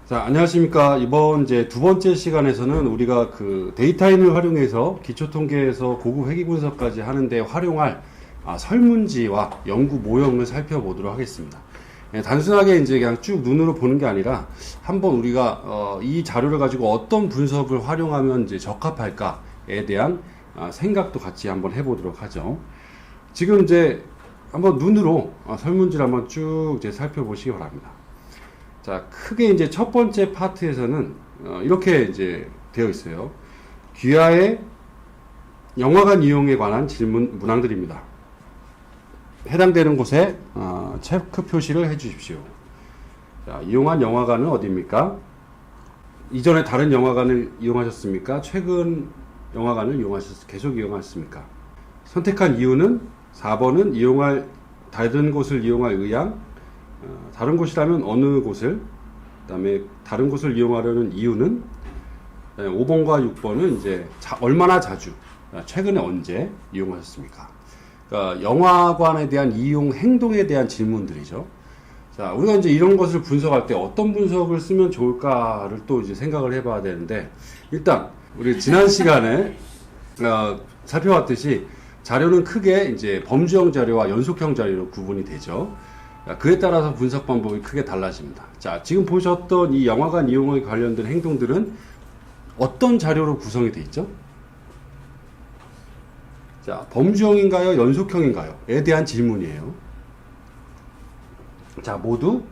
자, 안녕하십니까. 이번 이제 두 번째 시간에서는 우리가 그 데이터인을 활용해서 기초통계에서 고급 회귀 분석까지 하는데 활용할 설문지와 연구 모형을 살펴보도록 하겠습니다. 단순하게 이제 그냥 쭉 눈으로 보는 게 아니라 한번 우리가 이 자료를 가지고 어떤 분석을 활용하면 이제 적합할까에 대한 생각도 같이 한번 해보도록 하죠. 지금 이제 한번 눈으로 설문지를 한번 쭉 이제 살펴보시기 바랍니다. 자, 크게 이제 첫 번째 파트에서는 이렇게 이제 되어 있어요. 귀하의 영화관 이용에 관한 질문 문항들입니다. 해당되는 곳에 체크 표시를 해 주십시오. 자, 이용한 영화관은 어디입니까? 이전에 다른 영화관을 이용하셨습니까? 최근 영화관을 계속 이용하셨습니까? 선택한 이유는 4번은 다른 곳을 이용할 의향, 다른 곳이라면 어느 곳을, 그 다음에 다른 곳을 이용하려는 이유는, 5번과 6번은 이제 얼마나 자주, 최근에 언제 이용하셨습니까? 그러니까 영화관에 대한 이용 행동에 대한 질문들이죠. 자, 우리가 이제 이런 것을 분석할 때 어떤 분석을 쓰면 좋을까를 또 이제 생각을 해봐야 되는데, 일단 우리 지난 시간에 살펴봤듯이 자료는 크게 이제 범주형 자료와 연속형 자료로 구분이 되죠. 그에 따라서 분석 방법이 크게 달라집니다. 자, 지금 보셨던 이 영화관 이용에 관련된 행동들은 어떤 자료로 구성이 되어 있죠? 자, 범주형인가요? 연속형인가요? 에 대한 질문이에요. 자, 모두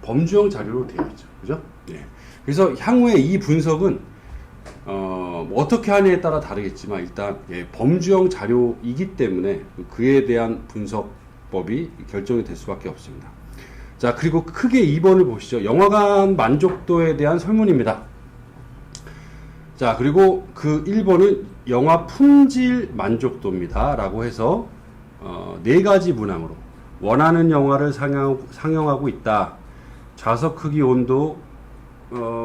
범주형 자료로 되어 있죠. 그죠? 예. 그래서 향후에 이 분석은 어떻게 하느냐에 따라 다르겠지만 일단 범주형 자료이기 때문에 그에 대한 분석법이 결정이 될 수밖에 없습니다. 자, 그리고 크게 2번을 보시죠. 영화관 만족도에 대한 설문입니다. 자, 그리고 그 1번은 영화 품질 만족도입니다. 라고 해서 4가지 문항으로 원하는 영화를 상영하고 있다. 좌석 크기 온도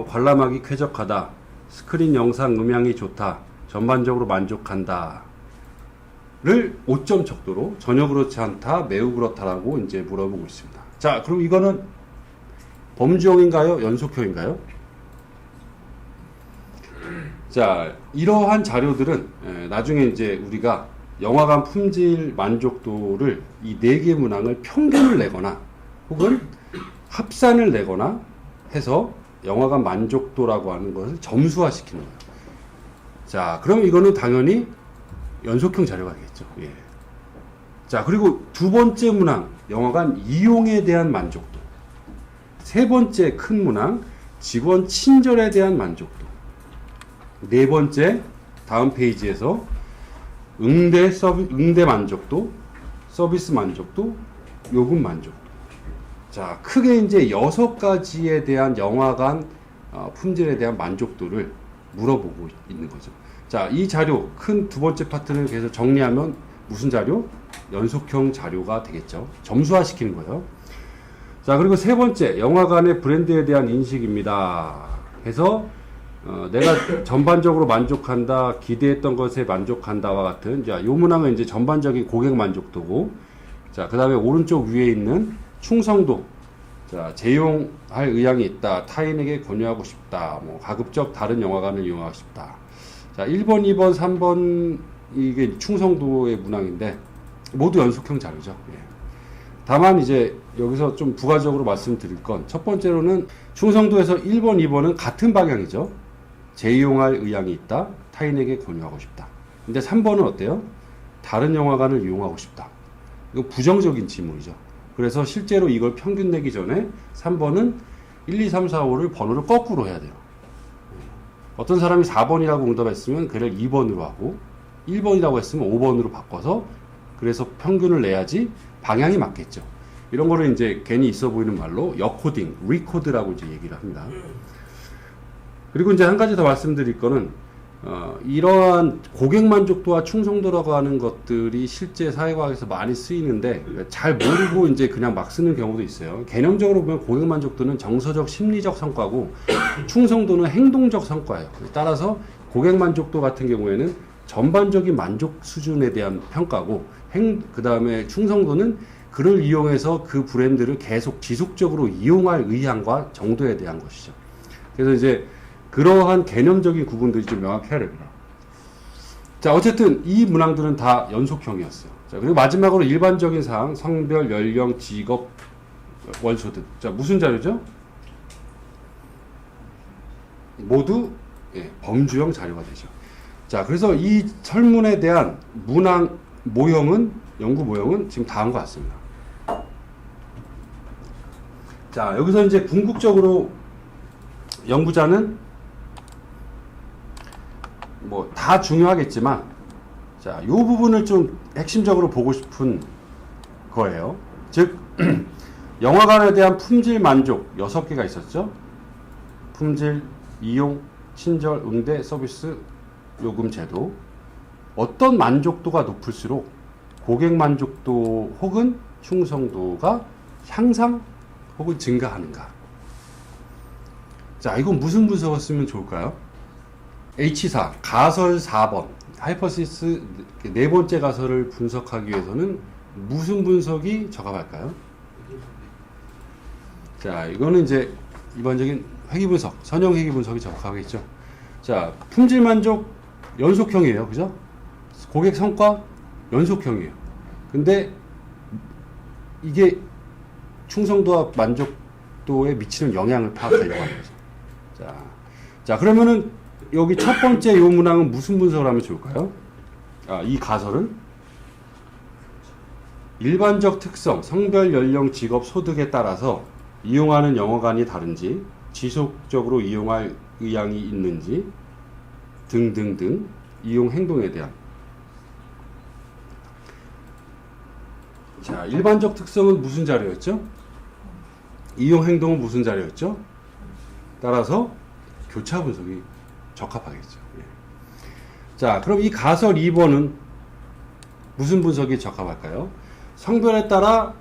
관람하기 쾌적하다. 스크린 영상 음향이 좋다. 전반적으로 만족한다. 를 5점 척도로 전혀 그렇지 않다, 매우 그렇다라고 이제 물어보고 있습니다. 자, 그럼 이거는 범주형인가요? 연속형인가요? 자, 이러한 자료들은 나중에 이제 우리가 영화관 품질 만족도를 이 4개 문항을 평균을 내거나 혹은 합산을 내거나 해서 영화관 만족도라고 하는 것을 점수화시키는 거예요. 자, 그럼 이거는 당연히 연속형 자료가 되겠죠. 예. 자, 그리고 두 번째 문항, 영화관 이용에 대한 만족도. 세 번째 큰 문항, 직원 친절에 대한 만족도. 네 번째, 다음 페이지에서 응대 만족도, 서비스 만족도, 요금 만족도. 자, 크게 이제 6가지에 대한 영화관 품질에 대한 만족도를 물어보고 있는 거죠. 자, 이 자료, 큰 두 번째 파트를 계속 정리하면 무슨 자료? 연속형 자료가 되겠죠. 점수화시키는 거예요. 자, 그리고 세 번째, 영화관의 브랜드에 대한 인식입니다. 해서 내가 전반적으로 만족한다, 기대했던 것에 만족한다와 같은, 자, 요 문항은 이제 전반적인 고객 만족도고, 자, 그 다음에 오른쪽 위에 있는 충성도, 자, 재용할 의향이 있다, 타인에게 권유하고 싶다, 뭐 가급적 다른 영화관을 이용하고 싶다. 자, 1번, 2번, 3번 이게 충성도의 문항인데 모두 연속형 자료죠. 예. 다만 이제 여기서 좀 부가적으로 말씀드릴 건 첫 번째로는 충성도에서 1번, 2번은 같은 방향이죠. 재이용할 의향이 있다, 타인에게 권유하고 싶다. 근데 3번은 어때요? 다른 영화관을 이용하고 싶다. 이거 부정적인 질문이죠. 그래서 실제로 이걸 평균 내기 전에 3번은 1, 2, 3, 4, 5를 번호를 거꾸로 해야 돼요. 어떤 사람이 4번이라고 응답했으면 그를 2번으로 하고 1번이라고 했으면 5번으로 바꿔서 그래서 평균을 내야지 방향이 맞겠죠. 이런 거를 이제 괜히 있어 보이는 말로 여코딩, 리코드라고 이제 얘기를 합니다. 그리고 이제 한 가지 더 말씀드릴 거는 이러한 고객 만족도와 충성도라고 하는 것들이 실제 사회과학에서 많이 쓰이는데 잘 모르고 이제 그냥 막 쓰는 경우도 있어요. 개념적으로 보면 고객 만족도는 정서적 심리적 성과고 충성도는 행동적 성과예요. 따라서 고객 만족도 같은 경우에는 전반적인 만족 수준에 대한 평가고 그 다음에 충성도는 그를 이용해서 그 브랜드를 계속 지속적으로 이용할 의향과 정도에 대한 것이죠. 그래서 이제 그러한 개념적인 구분들이 좀 명확해야 됩니다. 자, 어쨌든 이 문항들은 다 연속형이었어요. 자, 그리고 마지막으로 일반적인 사항, 성별, 연령, 직업, 월소득. 자, 무슨 자료죠? 모두 범주형 자료가 되죠. 자, 그래서 이 설문에 대한 문항 모형은, 연구 모형은 지금 다 한 것 같습니다. 자, 여기서 이제 궁극적으로 연구자는 뭐 다 중요하겠지만, 자, 이 부분을 좀 핵심적으로 보고 싶은 거예요. 즉, 영화관에 대한 품질 만족 6개가 있었죠. 품질, 이용, 친절, 응대, 서비스, 요금 제도. 어떤 만족도가 높을수록 고객 만족도 혹은 충성도가 향상 혹은 증가하는가. 자, 이건 무슨 분석을 쓰면 좋을까요? H4, 가설 4번, 하이퍼시스 네 번째 가설을 분석하기 위해서는 무슨 분석이 적합할까요? 자, 이거는 이제 일반적인 회귀 분석, 선형 회귀 분석이 적합하겠죠. 자, 품질 만족 연속형이에요. 그죠? 고객 성과 연속형이에요. 근데 이게 충성도와 만족도에 미치는 영향을 파악하려고 하는 거죠. 자, 그러면은 여기 첫 번째 요 문항은 무슨 분석을 하면 좋을까요? 이 가설은 일반적 특성, 성별, 연령, 직업, 소득에 따라서 이용하는 영화관이 다른지, 지속적으로 이용할 의향이 있는지 등등등 이용 행동에 대한. 자, 일반적 특성은 무슨 자료였죠? 이용 행동은 무슨 자료였죠? 따라서 교차 분석이 적합하겠죠. 예. 자, 그럼 이 가설 2번은 무슨 분석이 적합할까요? 성별에 따라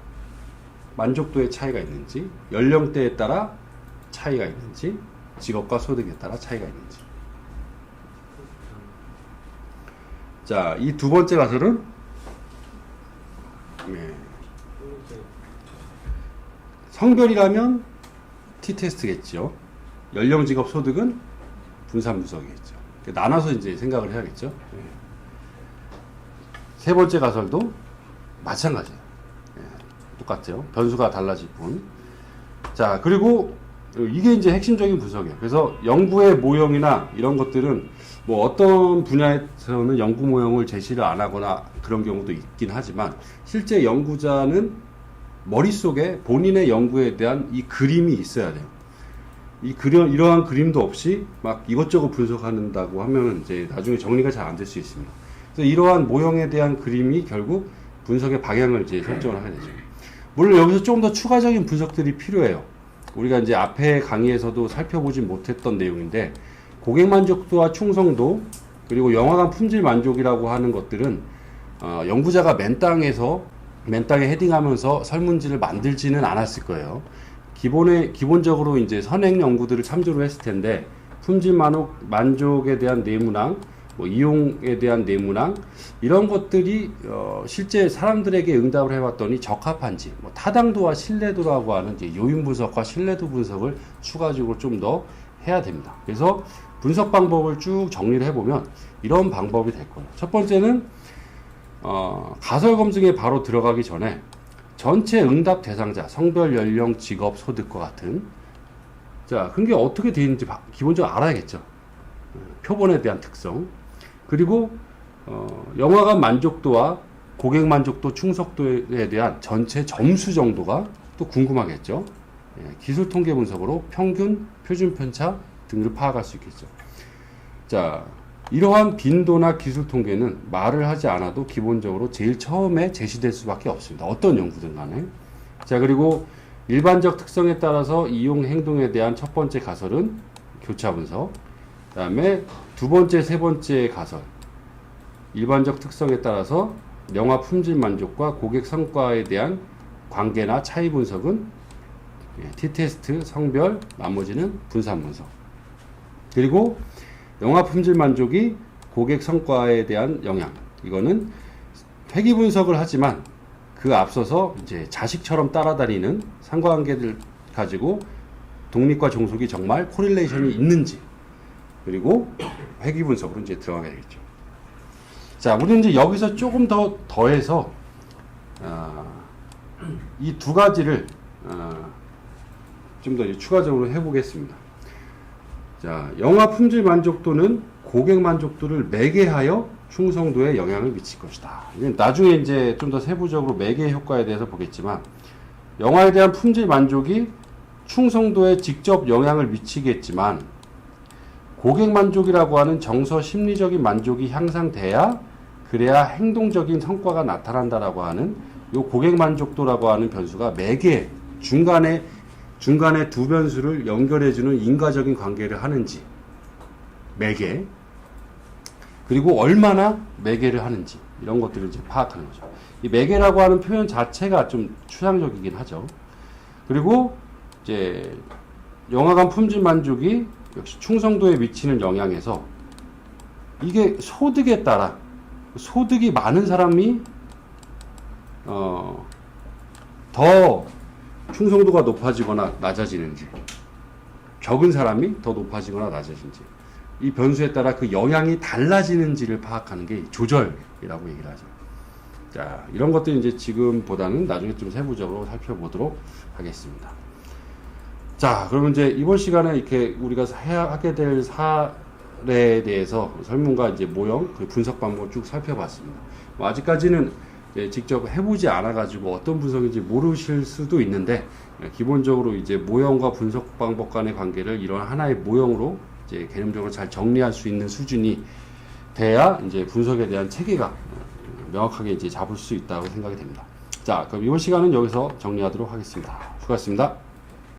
만족도의 차이가 있는지, 연령대에 따라 차이가 있는지, 직업과 소득에 따라 차이가 있는지. 자, 이 두 번째 가설은 성별이라면 T-테스트겠죠. 연령, 직업, 소득은 분산 분석이겠죠. 나눠서 이제 생각을 해야겠죠. 세 번째 가설도 마찬가지예요. 똑같죠. 변수가 달라질 뿐. 자, 그리고 이게 이제 핵심적인 분석이에요. 그래서 연구의 모형이나 이런 것들은 뭐 어떤 분야에서는 연구 모형을 제시를 안 하거나 그런 경우도 있긴 하지만 실제 연구자는 머릿속에 본인의 연구에 대한 이 그림이 있어야 돼요. 이러한 그림도 없이 막 이것저것 분석한다고 하면 이제 나중에 정리가 잘 안 될 수 있습니다. 그래서 이러한 모형에 대한 그림이 결국 분석의 방향을 이제 설정을 하게 되죠. 물론 여기서 좀 더 추가적인 분석들이 필요해요. 우리가 이제 앞에 강의에서도 살펴보지 못했던 내용인데, 고객 만족도와 충성도, 그리고 영화관 품질 만족이라고 하는 것들은 연구자가 맨땅에 헤딩하면서 설문지를 만들지는 않았을 거예요. 기본적으로 이제 선행 연구들을 참조를 했을 텐데, 품질 만족에 대한 내문항, 뭐 이용에 대한 내문항, 이런 것들이 실제 사람들에게 응답을 해봤더니 적합한지, 뭐 타당도와 신뢰도라고 하는 이제 요인 분석과 신뢰도 분석을 추가적으로 좀 더 해야 됩니다. 그래서 분석 방법을 쭉 정리를 해보면 이런 방법이 될 거예요. 첫 번째는 가설 검증에 바로 들어가기 전에 전체 응답 대상자, 성별, 연령, 직업, 소득과 같은, 자, 그게 어떻게 되어 있는지 기본적으로 알아야겠죠. 표본에 대한 특성, 그리고 영화관 만족도와 고객 만족도, 충성도에 대한 전체 점수 정도가 또 궁금하겠죠. 기술 통계 분석으로 평균, 표준 편차 등을 파악할 수 있겠죠. 자, 이러한 빈도나 기술 통계는 말을 하지 않아도 기본적으로 제일 처음에 제시될 수밖에 없습니다. 어떤 연구든 간에. 자, 그리고 일반적 특성에 따라서 이용 행동에 대한 첫 번째 가설은 교차 분석. 그 다음에 두 번째, 세 번째 가설. 일반적 특성에 따라서 영화 품질 만족과 고객 성과에 대한 관계나 차이 분석은 T-테스트, 성별, 나머지는 분산 분석. 그리고 영화 품질 만족이 고객 성과에 대한 영향. 이거는 회귀 분석을 하지만 그 앞서서 이제 자식처럼 따라다니는 상관관계들 가지고 독립과 종속이 정말 코릴레이션이 있는지, 그리고 회귀 분석으로 이제 들어가게 되겠죠. 자, 우리는 이제 여기서 조금 더 더해서 이 두 가지를 좀 더 추가적으로 해보겠습니다. 자, 영화 품질 만족도는 고객 만족도를 매개하여 충성도에 영향을 미칠 것이다. 나중에 이제 좀 더 세부적으로 매개 효과에 대해서 보겠지만, 영화에 대한 품질 만족이 충성도에 직접 영향을 미치겠지만, 고객 만족이라고 하는 정서 심리적인 만족이 향상돼야 그래야 행동적인 성과가 나타난다라고 하는 요 고객 만족도라고 하는 변수가 매개 중간에 두 변수를 연결해주는 인과적인 관계를 하는지, 매개, 그리고 얼마나 매개를 하는지, 이런 것들을 이제 파악하는 거죠. 이 매개라고 하는 표현 자체가 좀 추상적이긴 하죠. 그리고 이제 영화관 품질 만족이 역시 충성도에 미치는 영향에서 이게 소득에 따라, 소득이 많은 사람이 더 충성도가 높아지거나 낮아지는지, 적은 사람이 더 높아지거나 낮아지는지, 이 변수에 따라 그 영향이 달라지는지를 파악하는 게 조절이라고 얘기를 하죠. 자, 이런 것들 이제 지금보다는 나중에 좀 세부적으로 살펴보도록 하겠습니다. 자, 그러면 이제 이번 시간에 이렇게 우리가 하게 될 사례에 대해서 설문과 이제 모형, 그 분석 방법을 쭉 살펴봤습니다. 아직까지는 직접 해보지 않아가지고 어떤 분석인지 모르실 수도 있는데, 기본적으로 이제 모형과 분석 방법 간의 관계를 이런 하나의 모형으로 이제 개념적으로 잘 정리할 수 있는 수준이 돼야 이제 분석에 대한 체계가 명확하게 이제 잡을 수 있다고 생각이 됩니다. 자, 그럼 이번 시간은 여기서 정리하도록 하겠습니다. 수고하셨습니다.